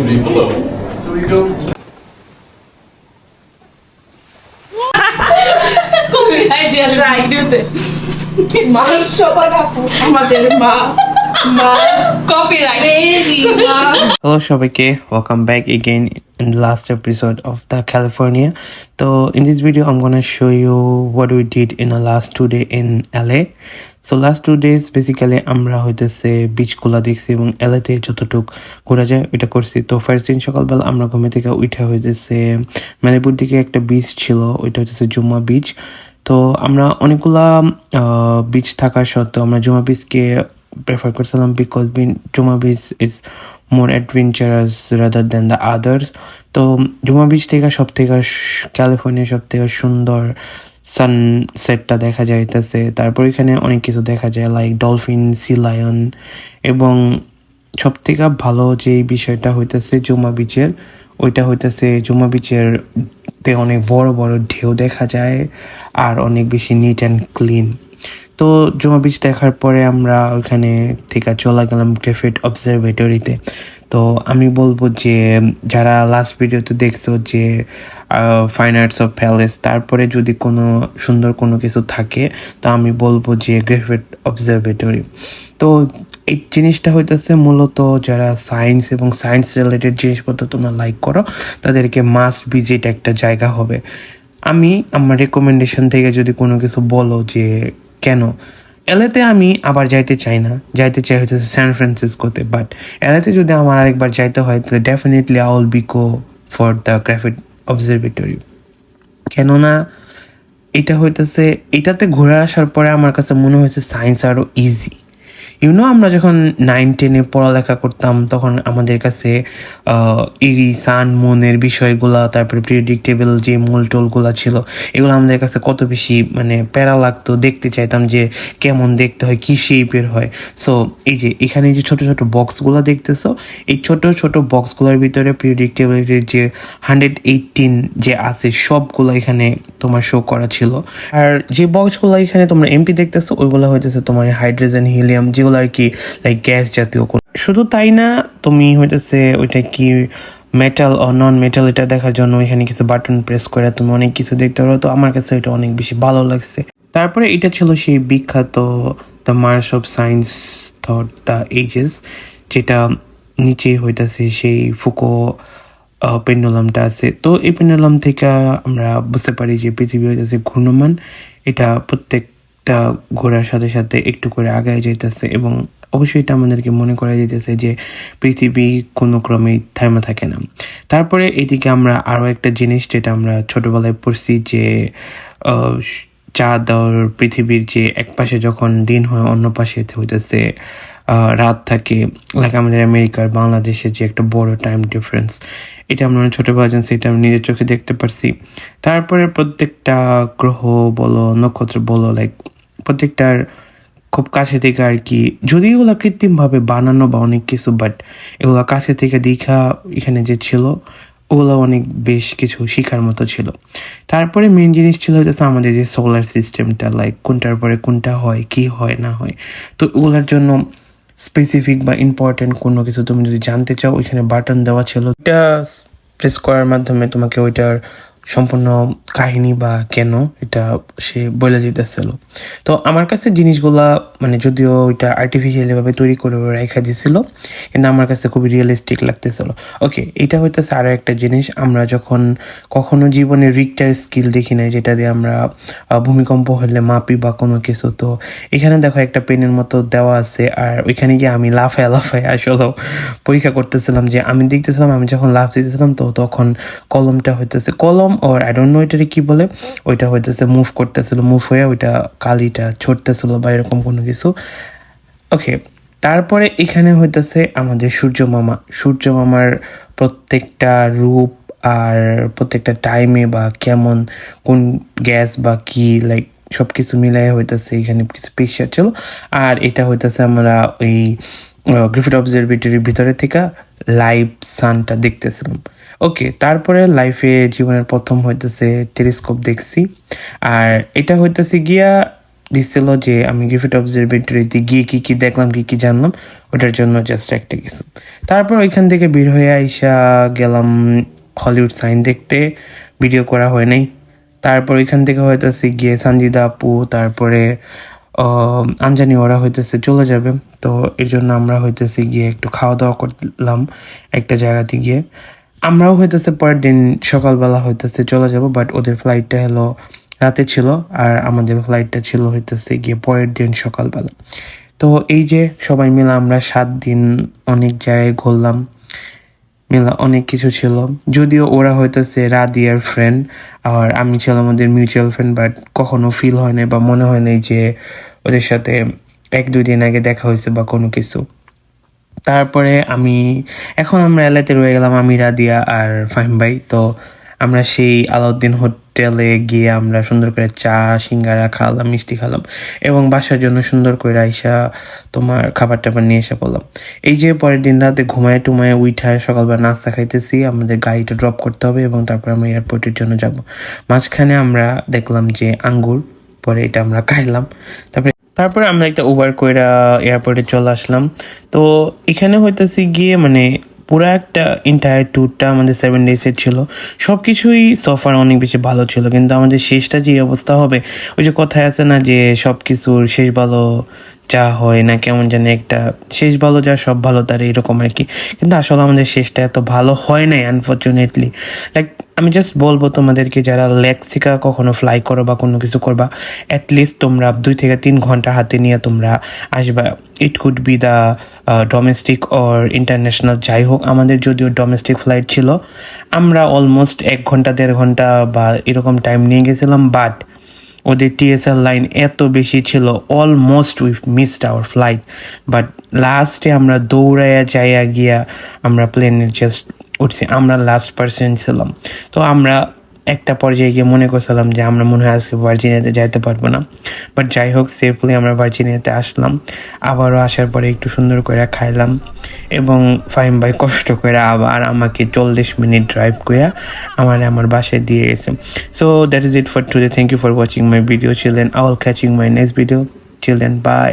So we go. মা সবার আপু আমাদের মা মা Copyright. মেরি মা Hello Shabike, welcome back again in the last episode of the California. So in this video I'm gonna show you what we did in the last 2 days in LA. So last 2 days basically আমরা হইতেছে beach গুলা দেখছি এবং LA তে যতটুক ঘোরা যায় ওইটা করছি। তো ফার্স্ট দিন সকালবেলা আমরা ঘুমে থেকে উঠে হইতেছে মেলিপুর দিকে একটা বিচ ছিল, ওইটা হইতেছে জুম্মা বিচ। তো আমরা অনেকগুলা বিচ থাকার সত্ত্বেও আমরা জুম্মা বিচকে প্রেফার করছিলাম because Jumma beach is more adventurous rather than the others. তো জুম্মা বিচ থেকে সব থেকে ক্যালিফোর্নিয়া সব থেকে সুন্দর সানসেটটা দেখা যাইতেছে। তারপর এখানে অনেক কিছু দেখা যায় লাইক ডলফিন, সি লায়ন, এবং সব থেকে ভালো যে বিষয়টা হইতেছে জুম্মা বিচের, ওইটা হইতেছে জুম্মা বিচের তে অনেক বড় বড় ঢেউ দেখা যায় আর অনেক বেশি নিট অ্যান্ড ক্লিন। তো জুম্মা বিচ দেখার পরে আমরা ওইখানে থেকে চলে গেলাম গ্রিফিথ অবজারভেটরিতে। তো আমি বলবো যে যারা লাস্ট ভিডিওতে দেখছো যে ফাইন আর্টস অফ প্যালেস, তারপরে যদি কোনো সুন্দর কোনো কিছু থাকে তো আমি বলবো যে গ্রিফিথ অবজারভেটরি। তো এই জিনিসটা হইতেছে মূলত যারা সায়েন্স এবং সায়েন্স রিলেটেড জিনিসপত্র তোমরা লাইক করো তাদেরকে মাস্ট ভিজিট একটা জায়গা হবে। আমি আমার রেকমেন্ডেশন থেকে যদি কোনো কিছু বলো যে কেন এলাতে আমি আবার যাইতে চাই না, যাইতে চাই হচ্ছে স্যান ফ্রান্সিসকোতে, বাট এলাতে যদি আমার আরেকবার যাইতে হয় তাহলে definitely I will be go for the Griffith observatory. কেননা এটা হইতেছে এটাতে ঘুরে আসার পরে আমার কাছে মনে হয়েছে সায়েন্স আরও ইজি। আমরা যখন 9-10-এ পড়ালেখা করতাম তখন আমাদের কাছে এই সান মুনের বিষয়গুলা, তারপরে প্রেডিক্টেবল যে মূল টোলগুলো ছিল এগুলো আমাদের কাছে কত বেশি মানে প্যারা লাগতো, দেখতে চাইতাম যে কেমন দেখতে হয়, কী শেপের হয়। সো এই যে এখানে যে ছোটো ছোটো বক্সগুলো দেখতেছো, এই ছোটো ছোটো বক্সগুলোর ভিতরে প্রেডিক্টেবিলিটির যে 118 যে আছে সবগুলো এখানে তোমার শো করা ছিল। আর যে বক্সগুলো এখানে তোমরা এমপি দেখতেছো ওইগুলো হইতেছে তোমার হাইড্রোজেন, হিলিয়াম, যেগুলো আর কি লাইক গ্যাস জাতীয়। শুধু তাই না, তুমি হইতেছে ওইটা কি মেটাল ও নন মেটাল এটা দেখার জন্য এখানে কিছু বাটন প্রেস করে তুমি অনেক কিছু দেখতে পারো। তো আমার কাছে এটা অনেক বেশি ভালো লাগছে। তারপরে এটা ছিল সেই বিখ্যাত the march of science through the ages, যেটা নিচে হইতেছে সেই ফুকো পেন্ডুলামটা আছে। তো এই পেন্ডুলাম থেকে আমরা বুঝতে পারি যে পৃথিবী হইতেছে ঘূর্ণমান, এটা প্রত্যেকটা ঘোরার সাথে সাথে একটু করে আগায় যাইতেছে এবং অবশ্যই এটা আমাদেরকে মনে করা যেতেছে যে পৃথিবী কোনো ক্রমেই থেমে থাকে না। তারপরে এইদিকে আমরা আরও একটা জিনিস যেটা আমরা ছোটোবেলায় পড়ছি যে চাঁদ আর পৃথিবীর যে এক পাশে যখন দিন হয় অন্য পাশে হইতেছে রাত থাকে, লাইক আমাদের আমেরিকার বাংলাদেশে যে একটা বড় টাইম ডিফারেন্স, এটা আমরা ছোটোবেলা জানছি, এটা আমি নিজের চোখে দেখতে পারছি। তারপরে প্রত্যেকটা গ্রহ বলো, নক্ষত্র বলো, লাইক প্রত্যেকটার খুব কাছে থেকে আর কি, যদি এগুলো কৃত্রিমভাবে বানানো বা অনেক কিছু, বাট এগুলো কাছে থেকে দেখা এখানে যে ছিল ওগুলো অনেক বেশ কিছু শেখার মতো ছিল। তারপরে মেন জিনিস ছিল হচ্ছে আমাদের যে সোলার সিস্টেমটা, লাইক কোনটার পরে কোনটা হয়, কি হয় না হয়। তো ওগুলোর জন্য স্পেসিফিক বা ইম্পর্টেন্ট কোনো কিছু তুমি যদি জানতে চাও ওইখানে বাটন দেওয়া ছিল, এটা প্রেস করার মাধ্যমে তোমাকে ওইটার সম্পূর্ণ কাহিনী বা কেন এটা সে বলে যেতেছিল। তো আমার কাছে জিনিসগুলা মানে যদিও ওইটা আর্টিফিশিয়ালিভাবে তৈরি করে রেখা দিয়েছিল কিন্তু আমার কাছে খুবই রিয়েলিস্টিক লাগতেছিল। ওকে, এটা হইতেছে আরও একটা জিনিস, আমরা যখন কখনো জীবনে রিক্টার স্কেল দেখি নাই যেটা দিয়ে আমরা ভূমিকম্প হলে মাপি বা কোনো কিছু, তো এখানে দেখো একটা পেনের মতো দেওয়া আছে। আর ওইখানে গিয়ে আমি লাফায় আসলে পরীক্ষা করতেছিলাম যে আমি দেখতেছিলাম আমি যখন লাফ দিতেছিলাম তো তখন কলমটা হইতেছে কলম ওর আই ডোন্ট নো এটারে কী বলে, ওইটা হইতেছে মুভ করতেছিল, মুভ হয়ে ওইটা কালিটা ছড়তেছিল বা এরকম কোনো কিছু। ওকে, তারপরে এখানে হইতেছে আমাদের সূর্য মামার প্রত্যেকটা রূপ আর প্রত্যেকটা টাইমে বা কেমন কোন গ্যাস বা কি লাইক সব কিছু মিলাই হইতেছে এখানে কিছু পিকচার ছিল। আর এটা হইতেছে আমরা ওই গ্রিফিথ অবজারভেটরির ভিতরে থেকে লাইভ সানটা দেখতেছিলাম। ওকে, তারপরে জীবনের প্রথম হইতেছে টেলিস্কোপ দেখছি। আর এটা হইতেছে গিয়া দিছিল যে আমি গিফট অবজারভেটরিতে গিয়ে কি দেখলাম কি জানলাম, ওটার জন্য জাস্ট একটা কিছু। তারপর ওইখান থেকে বের হয়ে আইসা গেলাম হলিউড সাইন দেখতে, ভিডিও করা হয় নাই। তারপর ওইখান থেকে হইতেছে গিয়ে সঞ্জিদা আপু, তারপরে আঞ্জানি ওরা হইতেছে চলে যাবে, তো এর জন্য আমরা হইতেছে গিয়ে একটু খাওয়া দাওয়া করলাম একটা জায়গাতে গিয়ে। আমরাও হইতেছে পরের দিন সকালবেলা হইতেছে চলে যাব, বাট ওদের ফ্লাইটটা হলো রাতে ছিল আর আমাদের ফ্লাইটটা ছিল হইতেছে গিয়ে পরের দিন সকালবেলা। তো এই যে সবাই মিলে আমরা 7 দিন অনেক জায়গায় ঘুরলাম, মিলা অনেক কিছু ছিল। যদিও ওরা হইতেছে রাদিয়ার ফ্রেন্ড আর আমি ছিলাম আমাদের মিউচুয়াল ফ্রেন্ড, বাট কখনো ফিল হয় নাই বা মনে হয় নাই যে ওদের সাথে 1-2 দিন আগে দেখা হয়েছে বা কোনো কিছু। তারপরে এখন আমরা এলাতে রয়ে গেলাম, আমি, রাদিয়া আর ফাহিম ভাই। তো আমরা সেই আলাউদ্দিন হোটেলে গিয়ে আমরা সুন্দর করে চা সিঙ্গারা খাওয়ালাম, মিষ্টি খালাম এবং বাসার জন্য সুন্দর করে আইসা তোমার খাবার টাবার নিয়ে এসে পড়লাম। এই যে পরের দিন রাতে ঘুমায় টুমায় উঠায় সকালবেলা নাস্তা খাইতেছি, আমাদের গাড়িটা ড্রপ করতে হবে এবং তারপর আমরা এয়ারপোর্টের জন্য যাব। মাঝখানে আমরা দেখলাম যে আঙ্গুর, পরে এটা আমরা খাইলাম। তারপরে আমরা একটা উবার কইরা এয়ারপোর্টে চলে আসলাম। তো এখানে হইতেছি গিয়ে মানে পুরো একটা এন্টায়ার ট্যুরটা আমাদের 7 ডেজের ছিল। সব কিছুই সফার অনেক বেশি ভালো ছিল, কিন্তু আমাদের শেষটা যে অবস্থা হবে, ওই যে কথায় আছে না যে সব কিছুর শেষ ভালো যা হয় না, কেমন জানি একটা শেষ ভালো যা সব ভালো তার এরকম আর কি। কিন্তু আসলে আমাদের শেষটা এত ভালো হয় নাই আনফর্চুনেটলি। লাইক আমি জাস্ট বলবো তোমাদেরকে, যারা লেক্সিকা কখনো ফ্লাই করো বা কোনো কিছু করবা, অ্যাটলিস্ট তোমরা 2 থেকে 3 ঘন্টা হাতে নিয়ে তোমরা আসবা। It could be the domestic or international, যাই হোক। আমাদের যদিও ডোমেস্টিক ফ্লাইট ছিল, আমরা অলমোস্ট 1 ঘন্টা 1.5 ঘন্টা বা এরকম টাইম নিয়ে গেছিলাম, বাট ওদের টিএসএল লাইন এত বেশি ছিল, almost we missed hour flight. But লাস্টে আমরা দৌড়াইয়া যাইয়া গিয়া আমরা প্লেনে জাস্ট উঠছি, আমরা লাস্ট পার্সন ছিলাম। তো আমরা একটা পর্যায়ে গিয়ে মনে করছিলাম যে আমরা মনে হয় আজকে ভার্জিনিয়াতে যাইতে পারবো না, বাট যাই হোক সেফলি আমরা ভার্জিনিয়াতে আসলাম। আবারও আসার পরে একটু সুন্দর করে খাইলাম এবং ফাহিম ভাই কষ্ট করে আবার আমাকে 40 মিনিট ড্রাইভ করে আমার বাসায় দিয়ে গেছে। So that is it for today, thank you for watching my video children, I will catching my next video children, by.